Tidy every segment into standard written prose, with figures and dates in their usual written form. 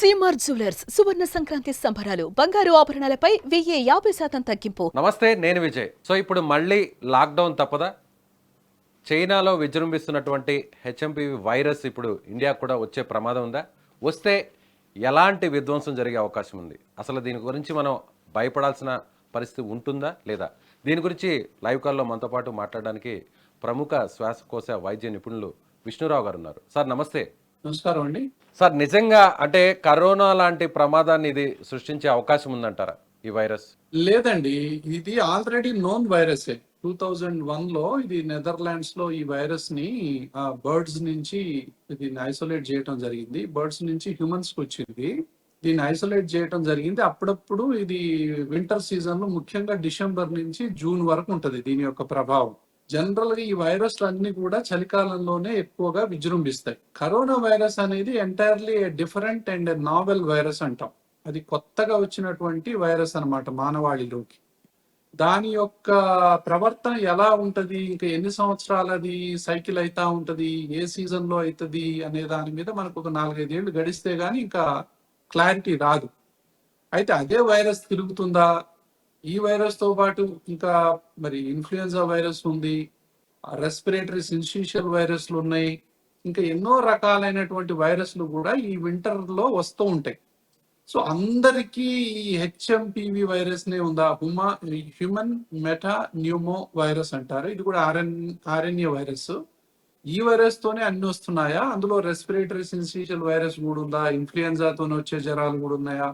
CMR jewellers సువర్ణ సంక్రాంతి సంబరాలు బంగారు ఆభరణాలపై 1050% తగ్గింపు. నమస్తే, నేను విజయ్. సో ఇప్పుడు మళ్ళీ లాక్డౌన్ తప్పదా? చైనాలో విజృంభిస్తున్నటువంటి హెచ్ఎంపీవీ వైరస్ ఇప్పుడు ఇండియాకు కూడా వచ్చే ప్రమాదం ఉందా? వస్తే ఎలాంటి విధ్వంసం జరిగే అవకాశం ఉంది? అసలు దీని గురించి మనం భయపడాల్సిన పరిస్థితి ఉంటుందా లేదా? దీని గురించి లైవ్ కాల్లో మనతో పాటు మాట్లాడడానికి ప్రముఖ శ్వాసకోశ వైద్య నిపుణులు విష్ణురావు గారు ఉన్నారు. సార్ నమస్తే. నమస్కారం అండి. సార్, నిజంగా అంటే కరోనా లాంటి ప్రమాదాన్ని ఇది సృష్టించే అవకాశం ఉందంటారా ఈ వైరస్? లేదండి, ఇది ఆల్రెడీ నోన్ వైరస్. 2001లో ఇది నెదర్లాండ్స్ లో ఈ వైరస్ ని బర్డ్స్ నుంచి దీన్ని ఐసోలేట్ చేయడం జరిగింది. బర్డ్స్ నుంచి హ్యూమన్స్ కి వచ్చింది. దీన్ని ఐసోలేట్ చేయడం జరిగింది. అప్పుడప్పుడు ఇది వింటర్ సీజన్ లో ముఖ్యంగా డిసెంబర్ నుంచి జూన్ వరకు ఉంటది దీని యొక్క ప్రభావం. జనరల్ గా ఈ వైరస్లు అన్ని కూడా చలికాలంలోనే ఎక్కువగా విజృంభిస్తాయి. కరోనా వైరస్ అనేది entirely different and novel virus అంటాం. అది కొత్తగా వచ్చినటువంటి వైరస్ అన్నమాట మానవాళిలోకి. దాని యొక్క ప్రవర్తన ఎలా ఉంటది, ఇంకా ఎన్ని సంవత్సరాలు అది సైకిల్ అవుతా ఉంటది, ఏ సీజన్ లో అవుతుంది అనే దాని మీద మనకు ఒక 4-5 ఏళ్ళు గడిస్తే గానీ ఇంకా క్లారిటీ రాదు. అయితే అదే వైరస్ తిరుగుతుందా? ఈ వైరస్ తో పాటు ఇంకా మరి ఇన్ఫ్లుయెన్జా వైరస్ ఉంది, రెస్పిరేటరీ సిన్షిషియల్ వైరస్లు ఉన్నాయి, ఇంకా ఎన్నో రకాలైనటువంటి వైరస్లు కూడా ఈ వింటర్ లో వస్తూ ఉంటాయి. సో అందరికీ ఈ హెచ్ఎంపివి వైరస్ నే ఉందా? హ్యూమన్ మెటా న్యూమో వైరస్ అంటారు. ఇది కూడా ఆర్ఎన్ఏ వైరస్. ఈ వైరస్ తోనే అన్ని వస్తున్నాయా? అందులో రెస్పిరేటరీ సిన్షిషియల్ వైరస్ కూడా ఉందా? ఇన్ఫ్లుయెన్జాతోనే వచ్చే జ్వరాలు కూడా ఉన్నాయా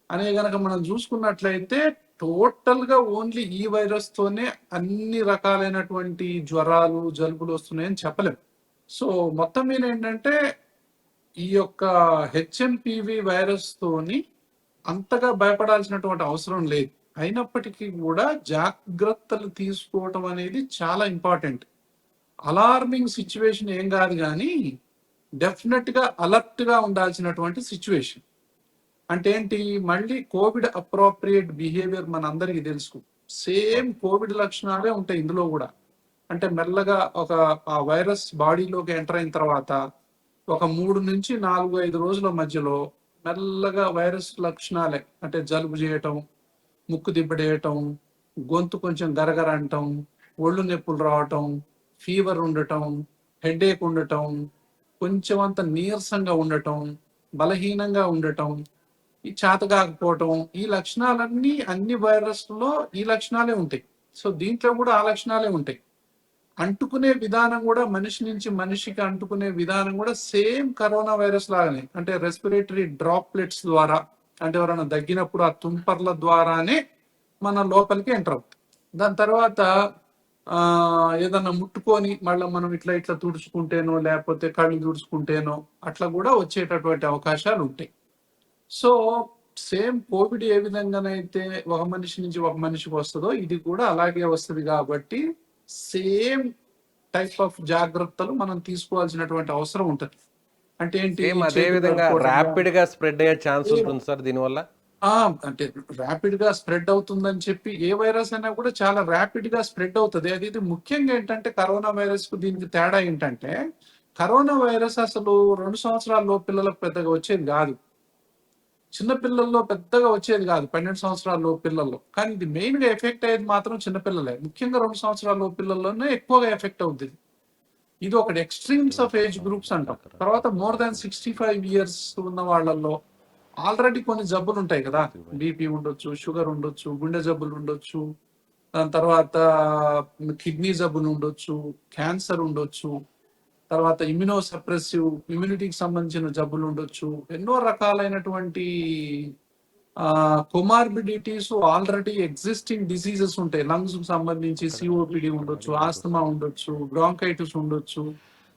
అనే గనక మనం చూసుకున్నట్లయితే టోటల్ గా ఓన్లీ ఈ వైరస్ తోనే అన్ని రకాలైనటువంటి జ్వరాలు జలుబులు వస్తున్నాయని చెప్పలేం. సో మొత్తం మీద ఏంటంటే ఈ యొక్క హెచ్ఎంపివి వైరస్ తోని అంతగా భయపడాల్సినటువంటి అవసరం లేదు. అయినప్పటికీ కూడా జాగ్రత్తలు తీసుకోవటం అనేది చాలా ఇంపార్టెంట్. అలార్మింగ్ సిచ్యువేషన్ ఏం కాదు, కానీ డెఫినెట్ గా అలర్ట్ గా ఉండాల్సినటువంటి సిచ్యువేషన్. అంటే ఏంటి? మళ్ళీ కోవిడ్ అప్రోప్రియేట్ బిహేవియర్ మన అందరికీ తెలుసు. సేమ్ కోవిడ్ లక్షణాలే ఉంటాయి ఇందులో కూడా. అంటే మెల్లగా ఆ వైరస్ బాడీలోకి ఎంటర్ అయిన తర్వాత ఒక 3 నుంచి 4-5 రోజుల మధ్యలో మెల్లగా వైరస్ లక్షణాలే, అంటే జలుబు చేయటం, ముక్కు దిబ్బడేయటం, గొంతు కొంచెం గరగర అంటం, ఒళ్ళు నొప్పులు రావటం, ఫీవర్ ఉండటం, హెడేక్ ఉండటం, కొంచెం అంత నీరసంగా ఉండటం, బలహీనంగా ఉండటం, ఈ చేత కాకపోవటం, ఈ లక్షణాలన్నీ అన్ని వైరస్లలో ఈ లక్షణాలే ఉంటాయి. సో దీంట్లో కూడా ఆ లక్షణాలే ఉంటాయి. అంటుకునే విధానం కూడా మనిషి నుంచి మనిషికి అంటుకునే విధానం కూడా సేమ్ కరోనా వైరస్ లాగానే, అంటే రెస్పిరేటరీ డ్రాప్లెట్స్ ద్వారా, అంటే ఎవరైనా దగ్గినప్పుడు ఆ తుంపర్ల ద్వారానే మన లోపలికి ఎంటర్ అవుతుంది. దాని తర్వాత ఏదన్నా ముట్టుకొని మళ్ళీ మనం ఇట్లా ఇట్లా తుడుచుకుంటేనో లేకపోతే కళ్ళు తుడుచుకుంటేనో అట్లా కూడా వచ్చేటటువంటి అవకాశాలు ఉంటాయి. సో సేమ్ కోవిడ్ ఏ విధంగానైతే ఒక మనిషి నుంచి ఒక మనిషికి వస్తుందో ఇది కూడా అలాగే వస్తుంది. కాబట్టి సేమ్ టైప్ ఆఫ్ జాగ్రత్తలు మనం తీసుకోవాల్సినటువంటి అవసరం ఉంటుంది. అంటే ఏంటి? అదే విధంగా ర్యాపిడ్ గా స్ప్రెడ్ అయ్యే ఛాన్స్ ఉంటుంది సార్ దీనివల్ల. అంటే ర్యాపిడ్ గా స్ప్రెడ్ అవుతుందని చెప్పి ఏ వైరస్ అయినా కూడా చాలా ర్యాపిడ్ గా స్ప్రెడ్ అవుతుంది. అది ఇది ముఖ్యంగా ఏంటంటే కరోనా వైరస్ కు దీనికి తేడా ఏంటంటే, కరోనా వైరస్ అసలు 2 సంవత్సరాల పిల్లలకు పెద్దగా వచ్చేది కాదు, చిన్నపిల్లల్లో పెద్దగా వచ్చేది కాదు, 12 సంవత్సరాల పిల్లల్లో. కానీ ఇది మెయిన్ గా ఎఫెక్ట్ అయ్యేది మాత్రం చిన్నపిల్లలే. ముఖ్యంగా 2 సంవత్సరాల పిల్లల్లోనే ఎక్కువగా ఎఫెక్ట్ అవుతుంది. ఇది ఒకటి ఎక్స్ట్రీమ్స్ ఆఫ్ ఏజ్ గ్రూప్స్ అంటాం. తర్వాత మోర్ దాన్ 65 ఇయర్స్ ఉన్న వాళ్ళల్లో ఆల్రెడీ కొన్ని జబ్బులు ఉంటాయి కదా, బీపీ ఉండొచ్చు, షుగర్ ఉండొచ్చు, గుండె జబ్బులు ఉండొచ్చు, దాని తర్వాత కిడ్నీ జబ్బులు ఉండొచ్చు, క్యాన్సర్ ఉండొచ్చు, తర్వాత ఇమ్యూనో సప్రెసివ్ ఇమ్యూనిటీకి సంబంధించిన జబ్బులు ఉండొచ్చు, ఎన్నో రకాలైనటువంటి కొమార్బిడిటీస్, ఆల్రెడీ ఎగ్జిస్టింగ్ డిసీజెస్ ఉంటాయి. లంగ్స్ కు సంబంధించి సిఓపిడి ఉండొచ్చు, ఆస్తమా ఉండొచ్చు, బ్రాంకైటిస్ ఉండొచ్చు.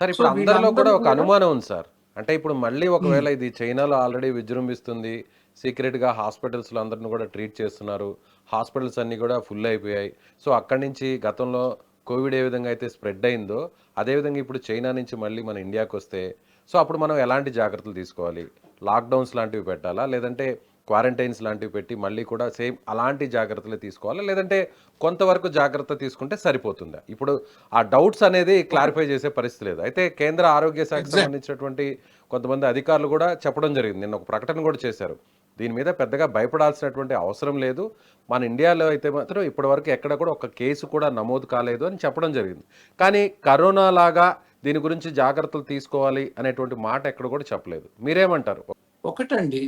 సార్ ఇప్పుడు అందరిలో కూడా ఒక అనుమానం ఉంది సార్. అంటే ఇప్పుడు మళ్ళీ ఒకవేళ ఇది చైనాలో ఆల్రెడీ విజృంభిస్తుంది, సీక్రెట్గా హాస్పిటల్స్లో అందరిని కూడా ట్రీట్ చేస్తున్నారు, హాస్పిటల్స్ అన్నీ కూడా ఫుల్ అయిపోయాయి. సో అక్కడి నుంచి గతంలో కోవిడ్ ఏ విధంగా అయితే స్ప్రెడ్ అయిందో అదేవిధంగా ఇప్పుడు చైనా నుంచి మళ్ళీ మన ఇండియాకి వస్తే సో అప్పుడు మనం ఎలాంటి జాగ్రత్తలు తీసుకోవాలి? లాక్డౌన్స్ లాంటివి పెట్టాలా, లేదంటే క్వారంటైన్స్ లాంటివి పెట్టి మళ్ళీ కూడా సేమ్ అలాంటి జాగ్రత్తలు తీసుకోవాలా, లేదంటే కొంతవరకు జాగ్రత్త తీసుకుంటే సరిపోతుందా? ఇప్పుడు ఆ డౌట్స్ అనేది క్లారిఫై చేసే పరిస్థితి లేదు. అయితే కేంద్ర ఆరోగ్య శాఖకు ఎగ్జాక్ట్. సంబంధించినటువంటి కొంతమంది అధికారులు కూడా చెప్పడం జరిగింది. నిన్న ఒక ప్రకటన కూడా చేశారు. దీని మీద పెద్దగా భయపడాల్సినటువంటి అవసరం లేదు. మన ఇండియాలో అయితే మాత్రం ఇప్పటివరకు ఎక్కడ కూడా ఒక కేసు కూడా నమోదు కాలేదు అని చెప్పడం జరిగింది. కానీ కరోనా లాగా దీని గురించి జాగ్రత్తలు తీసుకోవాలి అనేటువంటి మాట ఎక్కడ కూడా చెప్పలేదు. మీరేమంటారు? ఒకటండి,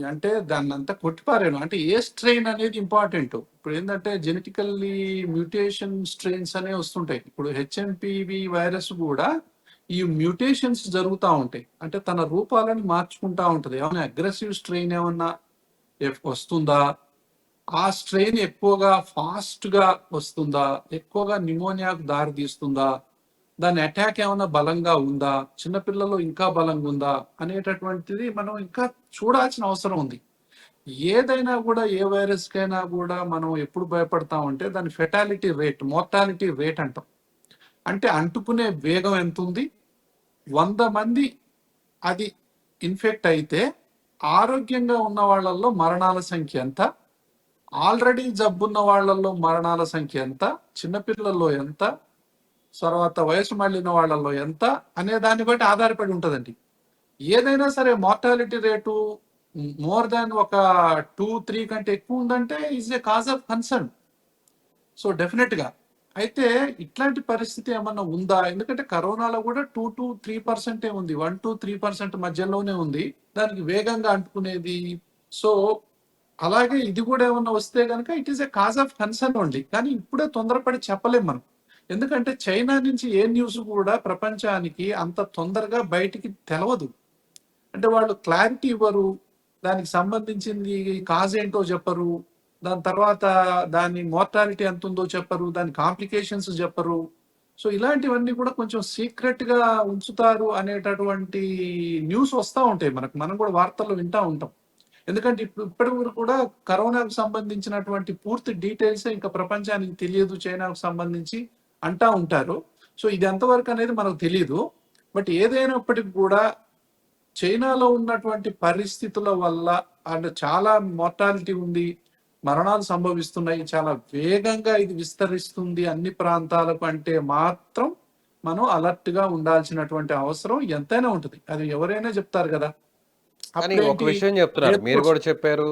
అంటే దాన్ని అంతా కొట్టిపారాను. అంటే ఏ స్ట్రెయిన్ అనేది ఇంపార్టెంట్. ఇప్పుడు ఏంటంటే జెనెటికల్లీ మ్యూటేషన్ స్ట్రెయిన్స్ అనేవి వస్తుంటాయి. ఇప్పుడు హెచ్ఎంపివి వైరస్ కూడా ఈ మ్యూటేషన్స్ జరుగుతూ ఉంటాయి. అంటే తన రూపాలను మార్చుకుంటా ఉంటది. ఏమైనా అగ్రెసివ్ స్ట్రెయిన్ ఏమన్నా వస్తుందా, ఆ స్ట్రెయిన్ ఎక్కువగా ఫాస్ట్ గా వస్తుందా, ఎక్కువగా న్యూమోనియాకు దారి తీస్తుందా, దాని అటాక్ ఏమైనా బలంగా ఉందా, చిన్నపిల్లలు ఇంకా బలంగా ఉందా అనేటటువంటిది మనం ఇంకా చూడాల్సిన అవసరం ఉంది. ఏదైనా కూడా ఏ వైరస్ కైనా కూడా మనం ఎప్పుడు భయపడతామంటే దాని ఫెటాలిటీ రేట్, మోర్టాలిటీ రేట్ అంటాం. అంటే అంటుకునే వేగం ఎంత ఉంది, 100 మంది అది ఇన్ఫెక్ట్ అయితే ఆరోగ్యంగా ఉన్న వాళ్ళల్లో మరణాల సంఖ్య ఎంత, ఆల్రెడీ జబ్బున్న వాళ్ళల్లో మరణాల సంఖ్య ఎంత, చిన్నపిల్లల్లో ఎంత, తర్వాత వయసు మళ్ళిన వాళ్ళల్లో ఎంత అనే దాన్ని బట్టి ఆధారపడి ఉంటుందండి. ఏదైనా సరే మార్టాలిటీ రేటు మోర్ దాన్ ఒక 2-3 కంటే ఎక్కువ ఉందంటే is a cause of concern. So definite గా అయితే ఇట్లాంటి పరిస్థితి ఏమన్నా ఉందా? ఎందుకంటే కరోనాలో కూడా 2-3% ఉంది, 1-3% మధ్యలోనే ఉంది దానికి వేగంగా అంటుకునేది. సో అలాగే ఇది కూడా ఏమన్నా వస్తే కనుక it is a cause of concern only. కానీ ఇప్పుడే తొందరపడి చెప్పలేం మనం. ఎందుకంటే చైనా నుంచి ఏ న్యూస్ కూడా ప్రపంచానికి అంత తొందరగా బయటికి తెలవదు. అంటే వాళ్ళు క్లారిటీ ఇవ్వరు, దానికి సంబంధించింది కాజ్ ఏంటో చెప్పరు, దాని తర్వాత దాని మోర్టాలిటీ ఎంత ఉందో చెప్పరు, దాని కాంప్లికేషన్స్ చెప్పరు. సో ఇలాంటివన్నీ కూడా కొంచెం సీక్రెట్ గా ఉంచుతారు అనేటటువంటి న్యూస్ వస్తూ ఉంటాయి మనకు, మనం కూడా వార్తల్లో వింటూ ఉంటాం. ఎందుకంటే ఇప్పటి వరకు కూడా కరోనాకు సంబంధించినటువంటి పూర్తి డీటెయిల్స్ ఇంకా ప్రపంచానికి తెలియదు, చైనాకు సంబంధించి అంటా ఉంటారు. సో ఇది ఎంతవరకు అనేది మనకు తెలియదు. బట్ ఏదైనప్పటికీ కూడా చైనాలో ఉన్నటువంటి పరిస్థితుల వల్ల అండ్ చాలా మోర్టాలిటీ ఉంది, మరణాలు సంభవిస్తున్నాయి, చాలా వేగంగా ఇది విస్తరిస్తుంది అన్ని ప్రాంతాలకు అంటే మాత్రం మనం అలర్ట్ గా ఉండాల్సినటువంటి అవసరం ఎంతైనా ఉంటుంది. అది ఎవరైనా చెప్తారు కదా. కానీ ఒక విషయం చెప్తున్నారు, మీరు కూడా చెప్పారు,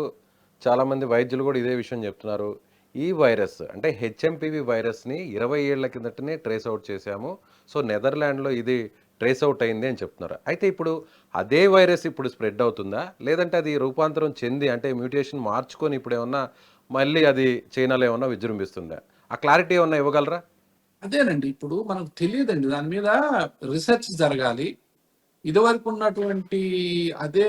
చాలా మంది వైద్యులు కూడా ఇదే విషయం చెప్తున్నారు. ఈ వైరస్ అంటే హెచ్ఎంపివి వైరస్ని 20 ఏళ్ల కిందటనే ట్రేస్ అవుట్ చేశాము. సో నెదర్లాండ్లో ఇది ట్రేస్ అవుట్ అయింది అని చెప్తున్నారు. అయితే ఇప్పుడు అదే వైరస్ ఇప్పుడు స్ప్రెడ్ అవుతుందా, లేదంటే అది రూపాంతరం చెంది అంటే మ్యూటేషన్ మార్చుకొని ఇప్పుడు ఏమన్నా మళ్ళీ అది చైనాలో ఏమన్నా విజృంభిస్తుందా? ఆ క్లారిటీ ఏమన్నా ఇవ్వగలరా? అదేనండి, ఇప్పుడు మనకు తెలియదండి, దాని మీద రీసెర్చ్ జరగాలి. ఇదివరకు ఉన్నటువంటి అదే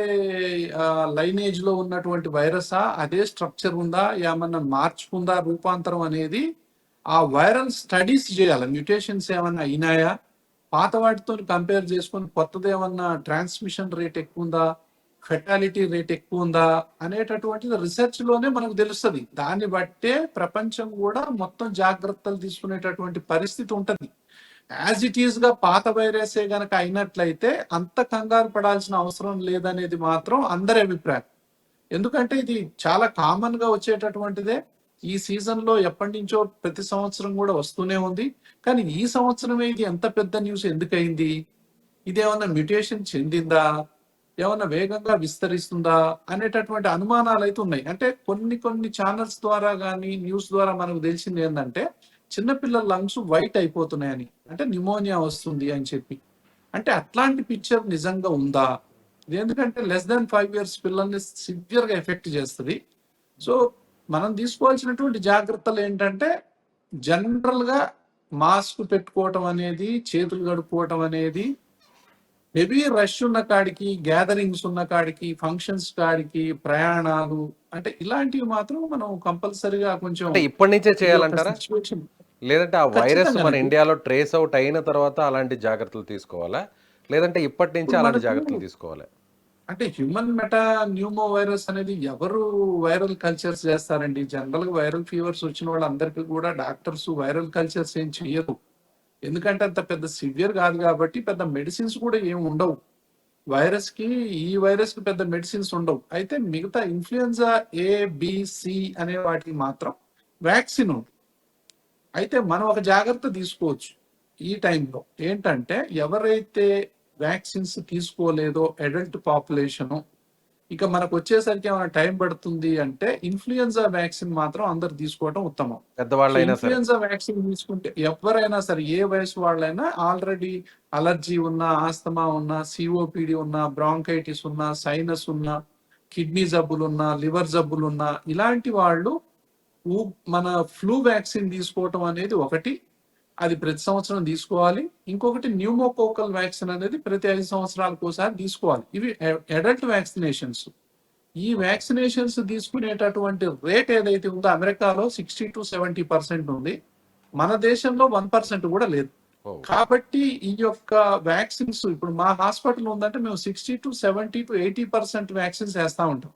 లైనేజ్ లో ఉన్నటువంటి వైరసా, అదే స్ట్రక్చర్ ఉందా, ఏమన్నా మార్చుకుందా రూపాంతరం అనేది ఆ వైరల్ స్టడీస్ చేయాలి. మ్యూటేషన్స్ ఏమన్నా అయినాయా, పాత వాటితో కంపేర్ చేసుకొని కొత్తది ఏమన్నా ట్రాన్స్మిషన్ రేట్ ఎక్కువ ఉందా, ఫెటాలిటీ రేట్ ఎక్కువ ఉందా అనేటటువంటిది రీసెర్చ్ లోనే మనకు తెలుస్తుంది. దాన్ని బట్టే ప్రపంచం కూడా మొత్తం జాగ్రత్తలు తీసుకునేటటువంటి పరిస్థితి ఉంటుంది. యాజ్ ఇట్ ఈస్ గా పాత వైరసే గనక అయినట్లయితే అంత కంగారు పడాల్సిన అవసరం లేదనేది మాత్రం అందరి అభిప్రాయం. ఎందుకంటే ఇది చాలా కామన్ గా వచ్చేటటువంటిదే. ఈ సీజన్ లో ఎప్పటి నుంచో ప్రతి సంవత్సరం కూడా వస్తూనే ఉంది. కానీ ఈ సంవత్సరమే ఇది ఎంత పెద్ద న్యూస్ ఎందుకయింది, ఇదేమన్నా మ్యూటేషన్ చెందిందా, ఏమన్నా వేగంగా విస్తరిస్తుందా అనేటటువంటి అనుమానాలు అయితే ఉన్నాయి. అంటే కొన్ని ఛానల్స్ ద్వారా కానీ న్యూస్ ద్వారా మనకు తెలిసింది ఏంటంటే చిన్నపిల్లల లంగ్స్ వైట్ అయిపోతున్నాయని, అంటే న్యూమోనియా వస్తుంది అని చెప్పి. అంటే అట్లాంటి పిక్చర్ నిజంగా ఉందా? ఇది ఎందుకంటే లెస్ దాన్ 5 years పిల్లల్ని సివియర్ గా ఎఫెక్ట్ చేస్తుంది. సో మనం తీసుకోవాల్సినటువంటి జాగ్రత్తలు ఏంటంటే జనరల్ గా మాస్క్ పెట్టుకోవటం అనేది, చేతులు కడుక్కోవటం అనేది, హెవీ రష్ ఉన్న కాడికి, గ్యాదరింగ్స్ ఉన్న కాడికి, ఫంక్షన్స్ కాడికి, ప్రయాణాలు అంటే ఇలాంటివి మాత్రం మనం కంపల్సరీగా కొంచెం అంటే ఇప్పటి నుంచే ఇది ఒక చేయాలంటారా, సిచ్యువేషన్. లేదంటే ఆ వైరస్ మన ఖచ్చితంగానండి. ఇండియాలో ట్రేస్ అవుట్ అయిన తర్వాత అలాంటి జాగ్రత్తలు తీసుకోవాలా, లేదంటే ఇప్పటి నుంచే ఇప్పుడు అలాంటి మనకు జాగ్రత్తలు తీసుకోవాలా? అంటే హ్యూమన్ మెటా న్యూమో వైరస్ అనేది ఎవరు వైరల్ కల్చర్స్ చేస్తారండి? జనరల్ గా వైరల్ ఫీవర్స్ వచ్చిన వాళ్ళందరికీ కూడా డాక్టర్స్ వైరల్ కల్చర్స్ ఏం చేయరు. ఎందుకంటే అంత పెద్ద సివియర్ కాదు కాబట్టి పెద్ద మెడిసిన్స్ కూడా ఏమి ఉండవు. వైరస్ కి ఈ వైరస్ కి పెద్ద మెడిసిన్స్ ఉండవు. అయితే మిగతా ఇన్ఫ్లుయెన్జా ఏ, బి, సి అనే వాటికి మాత్రం వ్యాక్సిన్ ఉంది. అయితే మనం ఒక జాగ్రత్త తీసుకోవచ్చు ఈ టైంలో. ఏంటంటే ఎవరైతే వ్యాక్సిన్స్ తీసుకోలేదో అడల్ట్ పాపులేషన్, ఇక మనకు వచ్చేసరికి ఏమైనా టైం పడుతుంది అంటే ఇన్ఫ్లుయెన్జా వ్యాక్సిన్ మాత్రం అందరు తీసుకోవడం ఉత్తమం. పెద్దవాళ్ళైనా సరే. ఇన్ఫ్లుయెన్జా వ్యాక్సిన్ తీసుకుంటే ఎవరైనా సరే, ఏ వయసు వాళ్ళైనా, ఆల్రెడీ అలర్జీ ఉన్నా, ఆస్తమా ఉన్నా, సిఓపిడి ఉన్నా, బ్రాంకైటిస్ ఉన్నా, సైనస్ ఉన్నా, కిడ్నీ జబ్బులున్నా, లివర్ జబ్బులున్నా, ఇలాంటి వాళ్ళు మన ఫ్లూ వ్యాక్సిన్ తీసుకోవటం అనేది ఒకటి, అది ప్రతి సంవత్సరం తీసుకోవాలి. ఇంకొకటి న్యూమోకోకల్ వ్యాక్సిన్ అనేది ప్రతి 5 సంవత్సరాలకు ఒకసారి తీసుకోవాలి. ఇవి అడల్ట్ వ్యాక్సినేషన్స్. ఈ వ్యాక్సినేషన్స్ తీసుకునేటటువంటి రేట్ ఏదైతే ఉందో అమెరికాలో 60-70% ఉంది. మన దేశంలో 1% కూడా లేదు. ఓ. కాబట్టి ఈ యొక్క వ్యాక్సిన్స్ ఇప్పుడు మా హాస్పిటల్ ఉందంటే మేము 60-70-80% వ్యాక్సిన్స్ వేస్తా ఉంటాం.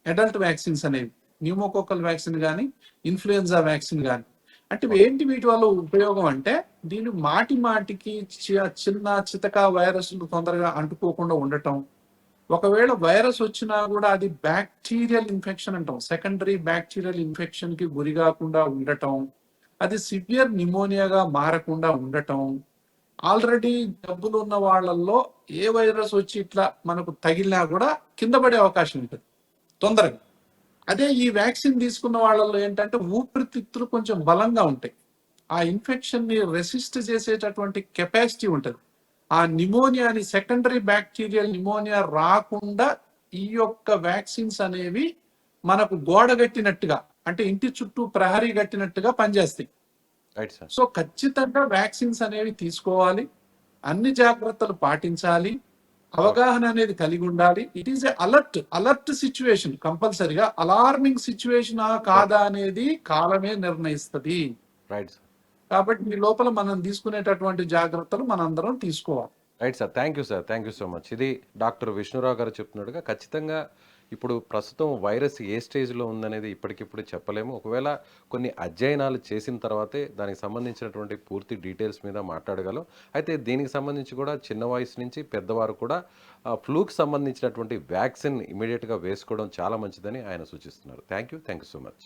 అడల్ట్ వ్యాక్సిన్స్ అనేవి, న్యూమోకోకల్ వ్యాక్సిన్ కానీ, ఇన్ఫ్లుయెన్జా వ్యాక్సిన్ కానీ. అంటే ఏంటి వీటి వల్ల ఉపయోగం అంటే, దీని మాటికి చిన్న చితక వైరస్లు తొందరగా అంటుకోకుండా ఉండటం. ఒకవేళ వైరస్ వచ్చినా కూడా అది బ్యాక్టీరియల్ ఇన్ఫెక్షన్ అంటాం, సెకండరీ బ్యాక్టీరియల్ ఇన్ఫెక్షన్ కి గురి కాకుండా ఉండటం, అది సివియర్ నిమోనియాగా మారకుండా ఉండటం. ఆల్రెడీ జబ్బులు ఉన్న వాళ్ళల్లో ఏ వైరస్ వచ్చి ఇట్లా మనకు తగిలినా కూడా కింద పడే అవకాశం ఉంటుంది తొందరగా. అదే ఈ వ్యాక్సిన్ తీసుకున్న వాళ్ళలో ఏంటంటే ఊపిరితిత్తులు కొంచెం బలంగా ఉంటాయి, ఆ ఇన్ఫెక్షన్ ని రెసిస్ట్ చేసేటటువంటి కెపాసిటీ ఉంటుంది. ఆ నిమోనియాని, సెకండరీ బ్యాక్టీరియల్ నిమోనియా రాకుండా ఈ యొక్క వ్యాక్సిన్స్ అనేవి మనకు గోడ కట్టినట్టుగా, అంటే ఇంటి చుట్టూ ప్రహరీ కట్టినట్టుగా పనిచేస్తాయి. Right sir. సో ఖచ్చితంగా వ్యాక్సిన్స్ అనేవి తీసుకోవాలి, అన్ని జాగ్రత్తలు పాటించాలి, అవగాహన అనేది కలిగి ఉండాలి. It is alert situation. కంపల్సరిగా అలార్మింగ్ సిచ్యువేషన్ కాదా అనేది కాలమే నిర్ణయిస్తుంది. Right sir. కాబట్టి ఈ లోపల మనం తీసుకునేటటువంటి జాగ్రత్తలు మనందరం తీసుకోవాలి. Right sir. Thank you sir. Thank you so much. ఇది డాక్టర్ విష్ణురావు గారు చెప్తున్నట్టుగా ఖచ్చితంగా ఇప్పుడు ప్రస్తుతం వైరస్ ఏ స్టేజ్లో ఉందనేది ఇప్పటికిప్పుడు చెప్పలేము. ఒకవేళ కొన్ని అధ్యయనాలు చేసిన తర్వాతే దానికి సంబంధించినటువంటి పూర్తి డీటెయిల్స్ మీద మాట్లాడగలం. అయితే దీనికి సంబంధించి కూడా చిన్న వయసు నుంచి పెద్దవారు కూడా ఫ్లూకి సంబంధించినటువంటి వ్యాక్సిన్ ఇమీడియట్గా వేసుకోవడం చాలా మంచిదని ఆయన సూచిస్తున్నారు. Thank you so much.